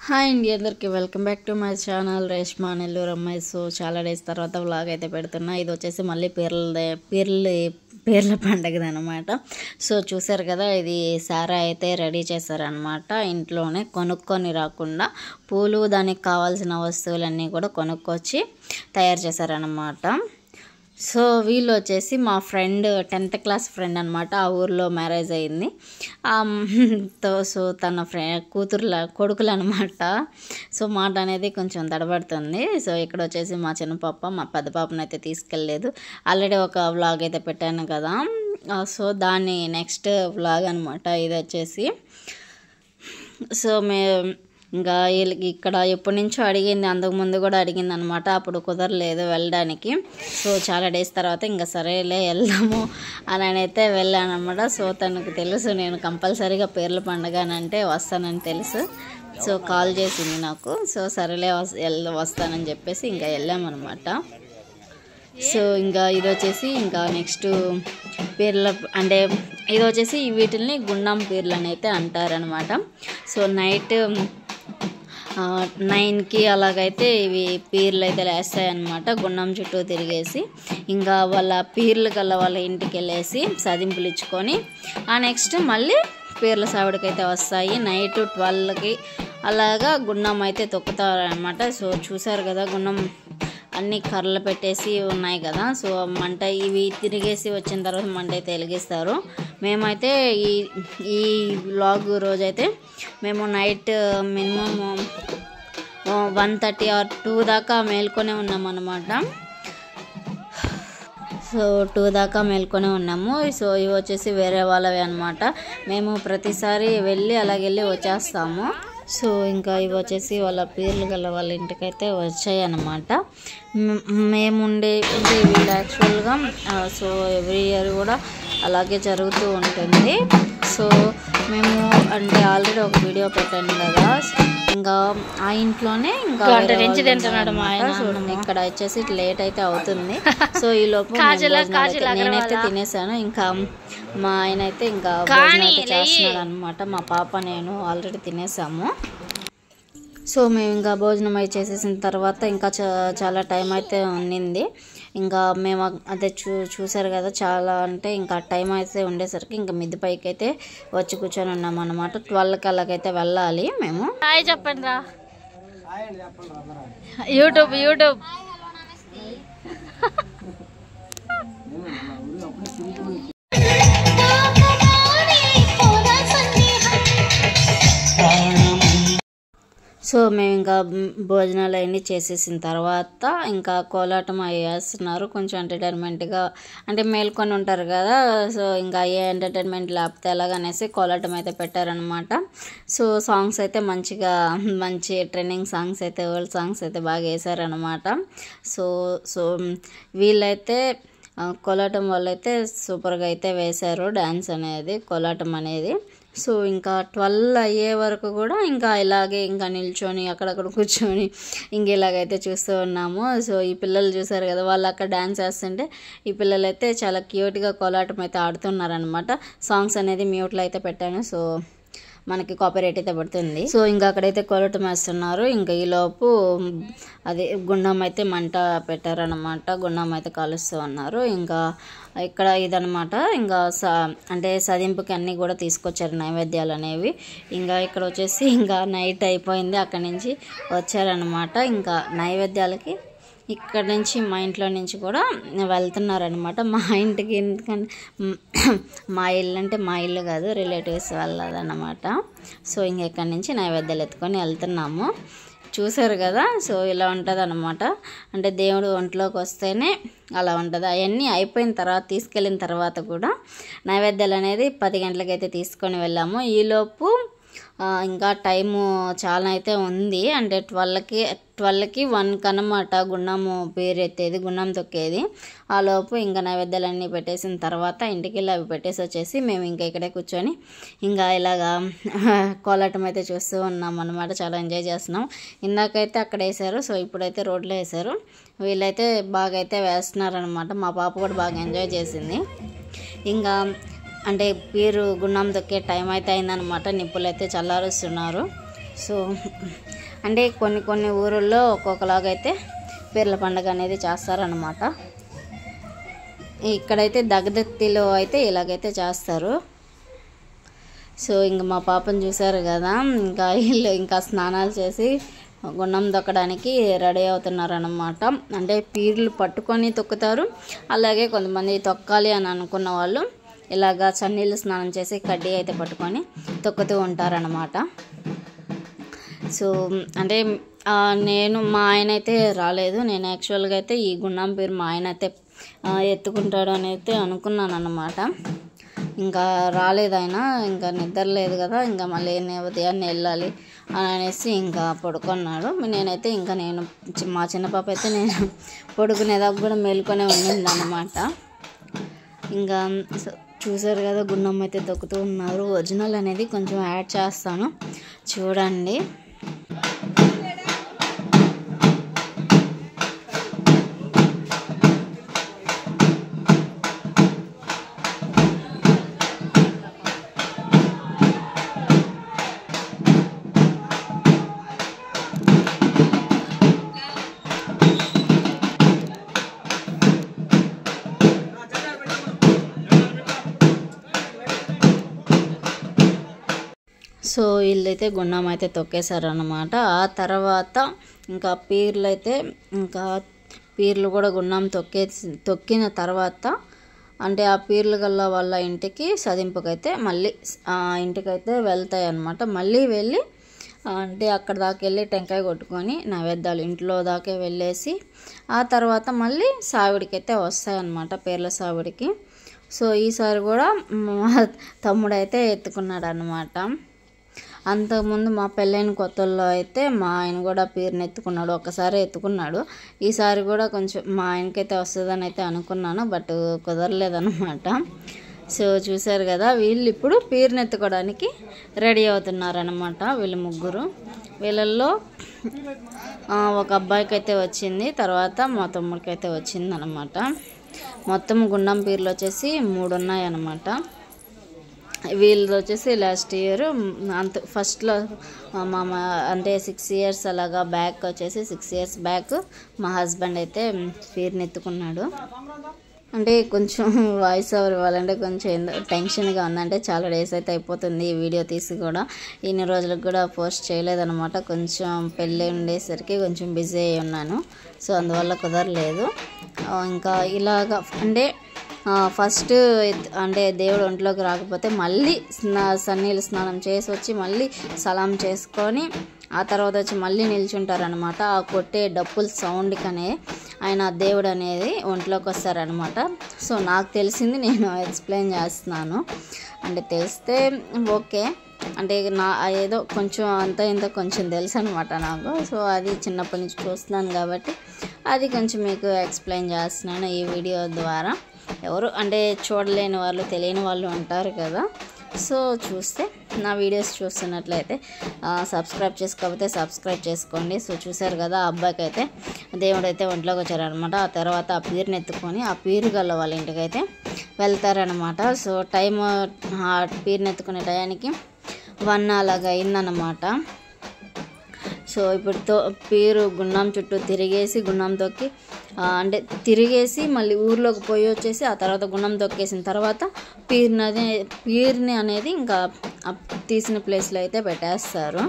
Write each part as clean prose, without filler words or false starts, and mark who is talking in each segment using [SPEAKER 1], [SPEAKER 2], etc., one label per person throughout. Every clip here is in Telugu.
[SPEAKER 1] హాయ్ అండి, అందరికి welcome back to my channel Reshma Nellore అమ్మాయి. సో చాలా డేస్ తర్వాత వ్లాగ్ అయితే పెడుతున్నా. ఇది వచ్చేసి మళ్ళీ పీర్ల పండగది అనమాట. సో చూసారు కదా, ఇది సారా అయితే రెడీ చేశారనమాట. ఇంట్లోనే కొనుక్కొని రాకుండా పూలు, దానికి కావాల్సిన వస్తువులన్నీ కూడా కొనుక్కొచ్చి తయారు చేశారనమాట. సో వీళ్ళు వచ్చేసి మా ఫ్రెండ్ 10th క్లాస్ ఫ్రెండ్ అనమాట. ఆ ఊర్లో మ్యారేజ్ అయింది. సో తన కొడుకులు అనమాట. సో మాట అనేది కొంచెం తడబడుతుంది. సో ఇక్కడ వచ్చేసి మా చిన్న పాప, మా పెద్ద పాపను అయితే తీసుకెళ్ళలేదు. ఆల్రెడీ ఒక వ్లాగ్ అయితే పెట్టాను కదా, సో దాన్ని నెక్స్ట్ వ్లాగ్ అనమాట ఇది వచ్చేసి. సో ఇంకా వీళ్ళకి ఇక్కడ ఎప్పటి నుంచో అడిగింది, అంతకుముందు కూడా అడిగింది అనమాట. అప్పుడు కుదరలేదు వెళ్ళడానికి. సో చాలా డేస్ తర్వాత ఇంకా సరేలే వెళ్దాము అని అయితే వెళ్ళాను అనమాట. సో తనకు తెలుసు నేను కంపల్సరీగా పీర్ల పండుగ అని అంటే వస్తానని తెలుసు. సో కాల్ చేసింది నాకు. సో సరేలే వస్తానని చెప్పేసి ఇంకా వెళ్ళామన్నమాట. సో ఇంకా ఇది వచ్చేసి ఇంకా నెక్స్ట్ పీర్ల అంటే ఇది వచ్చేసి వీటిని గుండం పీర్లు అని అయితే అంటారనమాట. సో నైట్ 9కి అలాగైతే ఇవి పీర్లు అయితే లేస్తాయి అనమాట. గుండం చుట్టూ తిరిగేసి ఇంకా వాళ్ళ పీర్లు కల్లా వాళ్ళ ఇంటికి వెళ్ళేసి సదింపులు ఇచ్చుకొని నెక్స్ట్ మళ్ళీ పీర్ల సావిడికి అయితే వస్తాయి. నైట్ 12కి అలాగా గుండం అయితే తొక్కుతారనమాట. సో చూసారు కదా, గుండం అన్నీ కర్రలు పెట్టేసి ఉన్నాయి కదా. సో మంట ఇవి తిరిగేసి వచ్చిన తర్వాత మంట అయితే వెలిగిస్తారు. మేమైతే ఈ వ్లాగ్ రోజైతే మేము నైట్ మినిమం 1:30 or 2 దాకా మేల్కొనే ఉన్నామన్నమాట. సో 2 దాకా మేల్కొనే ఉన్నాము. సో ఇవి వచ్చేసి వేరే వాళ్ళవి అనమాట. మేము ప్రతిసారి వెళ్ళి అలాగెళ్ళి వచ్చేస్తాము. సో ఇంకా ఇవి వచ్చేసి వాళ్ళ పీర్లు గల వాళ్ళ ఇంటికైతే వచ్చాయి అన్నమాట. మేముండే అంటే వీళ్ళు యాక్చువల్గా సో ఎవ్రీ ఇయర్ కూడా అలాగే జరుగుతూ ఉంటుంది. సో మేము అంటే ఆల్రెడీ ఒక వీడియో పెట్టాను కదా, ఇంకా ఆ ఇంట్లోనే ఇంకా ఇక్కడ వచ్చేసి లేట్ అయితే అవుతుంది. సో ఈ లోపు నేనైతే తినేసాను. ఇంకా మా ఆయన అయితే ఇంకా భోజనం అయితే చేస్తున్నాడు అనమాట. మా పాప నేను ఆల్రెడీ తినేసాము. సో మేము ఇంకా భోజనం అయితే చేసేసిన తర్వాత ఇంకా చాలా టైం అయితే ఉన్నింది. ఇంకా మేము అదే చూసారు కదా, చాలా అంటే ఇంకా టైం అయితే ఉండేసరికి ఇంకా మిద్ది పైకి అయితే వచ్చి కూర్చొని ఉన్నాం అనమాట. 12కి అలాగైతే వెళ్ళాలి మేము. హాయ్ చెప్పండి రా, యూట్యూబ్ సో మేము ఇంకా భోజనాలు అవన్నీ చేసేసిన తర్వాత ఇంకా కోలాటం వేస్తున్నారు. కొంచెం ఎంటర్టైన్మెంట్గా అంటే మేల్కొని ఉంటారు కదా. సో ఇంకా ఏ ఎంటర్టైన్మెంట్ లేకపోతే ఎలాగనేసి కోలాటం అయితే పెట్టారనమాట. సో సాంగ్స్ అయితే మంచి ట్రెండింగ్ సాంగ్స్ అయితే, ఓల్డ్ సాంగ్స్ అయితే బాగా వేసారనమాట. సో వీళ్ళైతే కోలాటం వాళ్ళైతే సూపర్గా అయితే వేశారు డ్యాన్స్ అనేది, కోలాటం అనేది. సో ఇంకా 12 అయ్యే వరకు కూడా ఇంకా ఇలాగే ఇంకా నిల్చొని అక్కడక్కడ కూర్చొని ఇంక ఇలాగైతే చూస్తూ ఉన్నాము. సో ఈ పిల్లలు చూసారు కదా, వాళ్ళు అక్కడ డ్యాన్స్ వేస్తుంటే ఈ పిల్లలు అయితే చాలా క్యూట్గా కోలాటం అయితే ఆడుతున్నారనమాట. సాంగ్స్ అనేది మ్యూట్లో అయితే పెట్టాను. సో మనకి కాపీరైట్ అయితే పడుతుంది. సో ఇంకా అక్కడైతే కోలాటం వేస్తున్నారు. ఇంకా ఈలోపు అదే గుండం అయితే మంట పెట్టారనమాట. గుండం అయితే కాలుస్తూ ఉన్నారు. ఇంకా ఇక్కడ ఇదనమాట. ఇంకా అంటే సదింపుకి అన్నీ కూడా తీసుకొచ్చారు నైవేద్యాలు అనేవి. ఇంకా ఇక్కడ వచ్చేసి ఇంకా నైట్ అయిపోయింది, అక్కడి నుంచి వచ్చారనమాట. ఇంకా నైవేద్యాలకి ఇక్కడ నుంచి మా ఇంట్లో నుంచి కూడా వెళ్తున్నారనమాట. మా ఇంటికి ఎందుకంటే మా ఇల్లు అంటే మా ఇల్లు కాదు, రిలేటివ్స్ వాళ్ళదన్నమాట. సో ఇంక ఇక్కడి నుంచి నైవేద్యాలు ఎత్తుకొని వెళ్తున్నాము. చూసారు కదా, సో ఇలా ఉంటుంది అనమాట. అంటే దేవుడు ఒంట్లోకి వస్తేనే అలా ఉంటుంది. అవన్నీ అయిపోయిన తర్వాత తీసుకెళ్ళిన తర్వాత కూడా నైవేద్యాలు అనేది 10 గంటలకైతే తీసుకొని వెళ్ళాము. ఈలోపు ఇంకా టైము చాలా అయితే ఉంది. అంటే 12కి 1 కనమాట గుండము పేరు ఎత్తేది, గుండం తొక్కేది. ఆ లోపు ఇంకా నైవేద్యాలన్నీ పెట్టేసిన తర్వాత ఇంటికి వెళ్ళి అవి పెట్టేసి వచ్చేసి మేము ఇంకా ఇక్కడే కూర్చొని ఇంకా ఇలాగా కోలాటం అయితే చూస్తూ ఉన్నాం అన్నమాట. చాలా ఎంజాయ్ చేస్తున్నాం. ఇందాకైతే అక్కడ వేసారు, సో ఇప్పుడైతే రోడ్లో వేసారు. వీళ్ళైతే బాగా అయితే వేస్తున్నారనమాట. మా పాప కూడా బాగా ఎంజాయ్ చేసింది. ఇంకా అంటే పీరు గుండం తొక్కే టైం అయితే అయిందనమాట. నిప్పులు అయితే చల్లారుస్తున్నారు. సో అంటే కొన్ని కొన్ని ఊరుల్లో ఒక్కొక్కలాగైతే పీర్ల పండుగ అనేది చేస్తారనమాట. ఇక్కడైతే దగదత్తిలో అయితే ఇలాగైతే చేస్తారు. సో ఇంక మా పాపను చూసారు కదా, ఇంకా వీళ్ళు ఇంకా స్నానాలు చేసి గుండం తొక్కడానికి రెడీ అవుతున్నారు అన్నమాట. అంటే పీర్లు పట్టుకొని తొక్కుతారు, అలాగే కొంతమంది తొక్కాలి అని అనుకున్న వాళ్ళు ఇలాగా చన్నీళ్ళు స్నానం చేసి కడ్డీ అయితే పట్టుకొని తొక్కుతూ ఉంటారన్నమాట. సో అంటే మా ఆయన అయితే రాలేదు. నేను యాక్చువల్గా అయితే ఈ గుండం పీరు మా ఆయన అయితే ఎత్తుకుంటాడు అని అయితే అనుకున్నాను అన్నమాట. ఇంకా రాలేదు ఆయన, ఇంకా నిద్ర లేదు కదా, ఇంకా మళ్ళీ ఉదయాన్నే వెళ్ళాలి అని అనేసి ఇంకా పడుకున్నాడు. నేనైతే ఇంకా మా చిన్న పాప అయితే నేను పడుకునేదాకా కూడా మేలుకొనే ఉండింది అన్నమాట. ఇంకా చూసారు కదా గుండం అయితే తొక్కుతూ ఉన్నారు. ఒరిజినల్ అనేది కొంచెం యాడ్ చేస్తాను చూడండి. సో వీళ్ళైతే గుండం అయితే తొక్కేశారనమాట. ఆ తర్వాత ఇంకా పీర్లు కూడా గుండం తొక్కిన తర్వాత అంటే ఆ పీర్లు గల్ల వాళ్ళ ఇంటికి సదింపుకైతే మళ్ళీ ఇంటికైతే వెళ్తాయి అన్నమాట. మళ్ళీ వెళ్ళి అంటే అక్కడ దాకా వెళ్ళి టెంకాయ కొట్టుకొని నైవేద్యాలు ఇంట్లో దాకా వెళ్ళేసి ఆ తర్వాత మళ్ళీ సావిడికి అయితే వస్తాయన్నమాట, పీర్ల సావిడికి. సో ఈసారి కూడా మా తమ్ముడైతే ఎత్తుకున్నాడు అన్నమాట. అంతకుముందు మా పెళ్ళైన కొత్తల్లో అయితే మా ఆయన కూడా పీరుని ఎత్తుకున్నాడు, ఒక్కసారి ఎత్తుకున్నాడు. ఈసారి కూడా కొంచెం మా ఆయనకైతే వస్తుందని అయితే అనుకున్నాను, బట్ కుదరలేదన్నమాట. సో చూసారు కదా, వీళ్ళు ఇప్పుడు పీరుని ఎత్తుకోవడానికి రెడీ అవుతున్నారనమాట. వీళ్ళు ముగ్గురు, వీళ్ళల్లో ఒక అబ్బాయికి అయితే వచ్చింది, తర్వాత మా తమ్ముడికి అయితే వచ్చింది అనమాట. మొత్తం గుండం పీర్లు వచ్చేసి 3 ఉన్నాయన్నమాట. వీళ్ళది వచ్చేసి లాస్ట్ ఇయర్ ఫస్ట్లో అంటే 6 years అలాగా బ్యాక్ వచ్చేసి 6 years బ్యాక్ మా హస్బెండ్ అయితే పీరుని ఎత్తుకున్నాడు. అంటే కొంచెం వాయిస్ ఓవర్ ఇవ్వాలంటే కొంచెం టెన్షన్గా ఉందంటే చాలా డేస్ అయితే అయిపోతుంది ఈ వీడియో తీసి కూడా, ఇన్ని రోజులకు కూడా పోస్ట్ చేయలేదన్నమాట. కొంచెం పెళ్ళి ఉండేసరికి కొంచెం బిజీ అయి ఉన్నాను, సో అందువల్ల కుదరలేదు. ఇంకా ఇలాగా అంటే ఫస్ట్ అంటే దేవుడు ఒంట్లోకి రాకపోతే మళ్ళీ సన్నీళ్ళు స్నానం చేసి వచ్చి మళ్ళీ సలాం చేసుకొని ఆ తర్వాత వచ్చి మళ్ళీ నిల్చుంటారనమాట. ఆ కొట్టే డప్పుల సౌండ్కనే ఆయన దేవుడు అనేది ఒంట్లోకి వస్తారనమాట. సో నాకు తెలిసింది నేను ఎక్స్ప్లెయిన్ చేస్తున్నాను, అంటే తెలిస్తే ఓకే, అంటే ఏదో కొంచెం అంత ఇంత కొంచెం తెలుసు అనమాట నాకు. సో అది చిన్నప్పటి నుంచి చూస్తున్నాను కాబట్టి అది కొంచెం మీకు ఎక్స్ప్లెయిన్ చేస్తున్నాను ఈ వీడియో ద్వారా. ఎవరు అంటే చూడలేని వాళ్ళు, తెలియని వాళ్ళు ఉంటారు కదా, సో చూస్తే నా వీడియోస్ చూస్తున్నట్లయితే సబ్స్క్రైబ్ చేసుకోకపోతే సబ్స్క్రైబ్ చేసుకోండి. సో చూసారు కదా, ఆ అబ్బాయికి అయితే దేవుడు అయితే ఒంట్లోకి వచ్చారనమాట. ఆ తర్వాత ఆ పీరుని ఎత్తుకొని ఆ పీరు గల్ల వాళ్ళ ఇంటికి అయితే వెళ్తారనమాట. సో టైం ఆ పీరుని ఎత్తుకునే టయానికి 1 అలాగా అయిందన్నమాట. సో ఇప్పుడు పీరు గుండం చుట్టూ తిరిగేసి గుండం తొక్కి అంటే తిరిగేసి మళ్ళీ ఊర్లోకి పోయి వచ్చేసి ఆ తర్వాత గుండం తొక్కేసిన తర్వాత పీరుని అనేది ఇంకా తీసిన ప్లేస్లో అయితే పెట్టేస్తారు.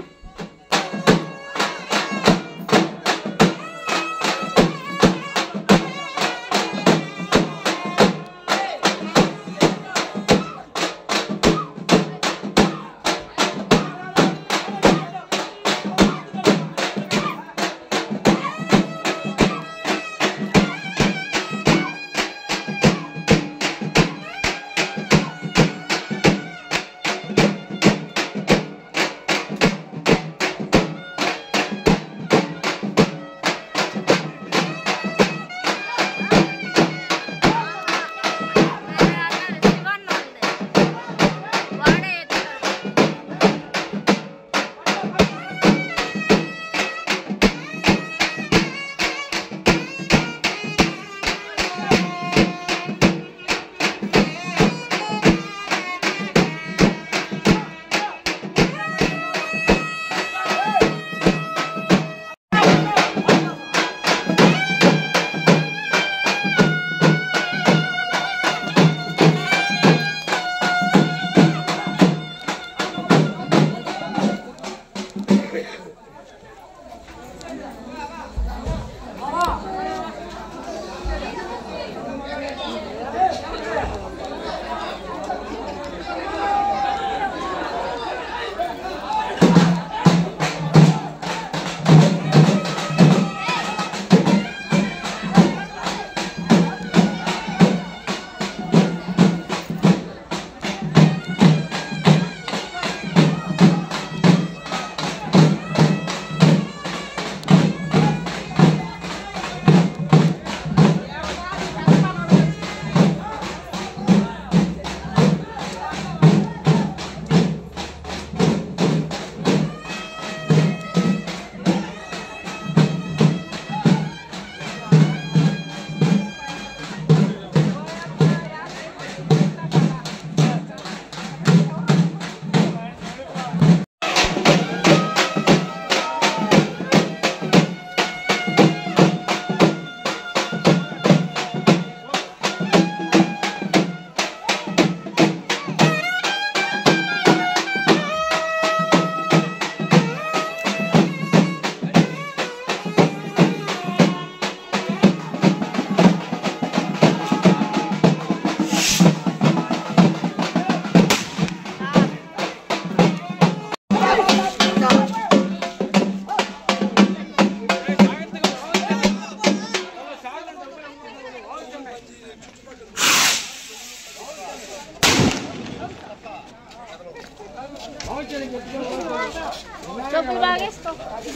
[SPEAKER 1] చెప్పులు బాగేసుకో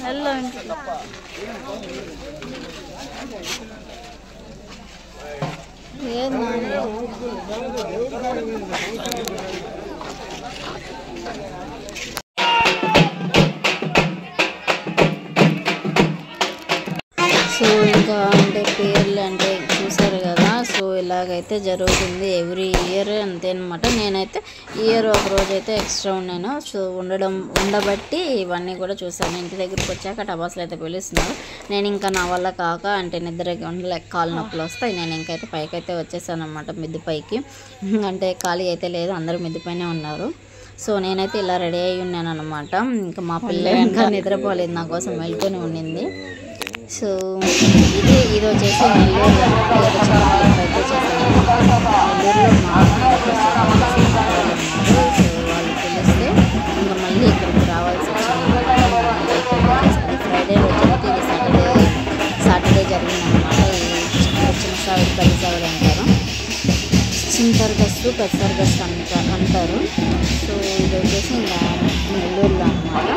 [SPEAKER 1] వెళ్ళు ఇంటికి. సో ఇంకా అంటే పేర్లు అంటే చూసారు కదా. సో ఇలాగైతే జరుగుతుంది ఎవ్రీ ఇయర్ అంతే అనమాట. నేనైతే ఇయర్ ఒక రోజు అయితే ఎక్స్ట్రా ఉన్నాను. సో ఉండబట్టి ఇవన్నీ కూడా చూసాను. ఇంటి దగ్గరికి వచ్చాక టపాసులు అయితే పిలుస్తున్నారు. నేను ఇంకా నా వల్ల కాక అంటే నిద్ర ఉండలేక కాలు నొప్పులు వస్తాయి. నేను ఇంకైతే పైకి అయితే వచ్చేసాను అనమాట, మిద్ది పైకి. అంటే ఖాళీ అయితే లేదు, అందరూ మిద్ది పైనే ఉన్నారు. సో నేనైతే ఇలా రెడీ అయ్యి ఉన్నాను అనమాట. ఇంకా మా పిల్ల ఇంకా నిద్రపోలేదు, నా కోసం వెళ్ళుకొని ఉండింది. సో ఇది వచ్చేసి నెల్లూరు అయితే చేశాను. నెల్లూరులో మా ఉన్నారు. సో వాళ్ళు పిలిస్తే ఇంకా మళ్ళీ ఇక్కడికి రావాల్సి వచ్చింది. ఫ్రైడే రోజు అయితే ఇది సాటర్డే జరిగిందనమాట. ఈ చిన్న సావిడి పెద్ద సావిడి అంటారు, చిన్న సర్గస్సు పెద్ద సర్గస్సు అంటారు. సో ఇది వచ్చేసి ఇంకా నెల్లూరులో అనమాట.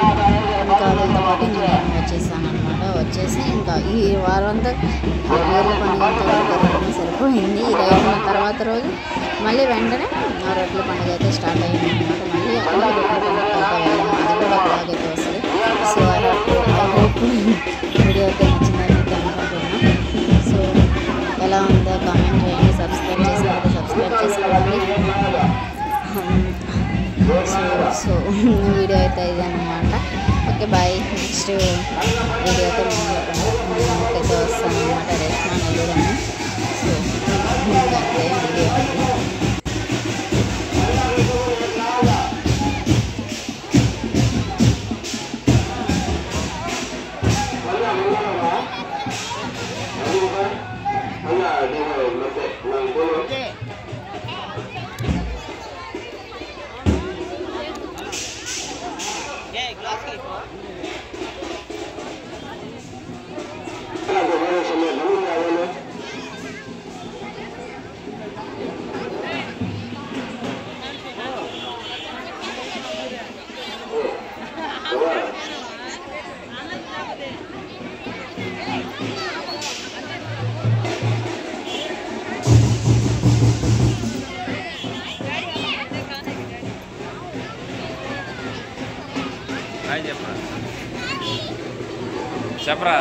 [SPEAKER 1] ఇంకా వాళ్ళతో పాటు నేను వచ్చేసాను అనమాట. వచ్చేసి ఇంకా ఈ వారం అంతా వేర్ల పండుగ సరిపోయింది. ఇది అయిన తర్వాత రోజు మళ్ళీ వెంటనే రొట్టెల పండుగ అయితే స్టార్ట్ అయ్యింది అనమాట. మళ్ళీ అక్కడ రొట్టెల పండుగ అయితే వెళ్ళాము, అది కూడా ఒకలాగైతే వస్తుంది. సో ఐ హోప్ వీడియో అయితే నచ్చిందని అయితే అనుకుంటున్నాను. సో ఎలా ఉందో కామెంట్ చేయండి, సబ్స్క్రైబ్ చేసినట్టు సబ్స్క్రైబ్ చేసుకోండి. సో వీడియో అయితే ఇది అనమాట. Okay bye. నెక్స్ట్ వీడియో అయితే అయితే వస్తాను అనమాట. రేష్మా నెల్లూరు అని. సో అంతే వీడియో.
[SPEAKER 2] చెప్పరా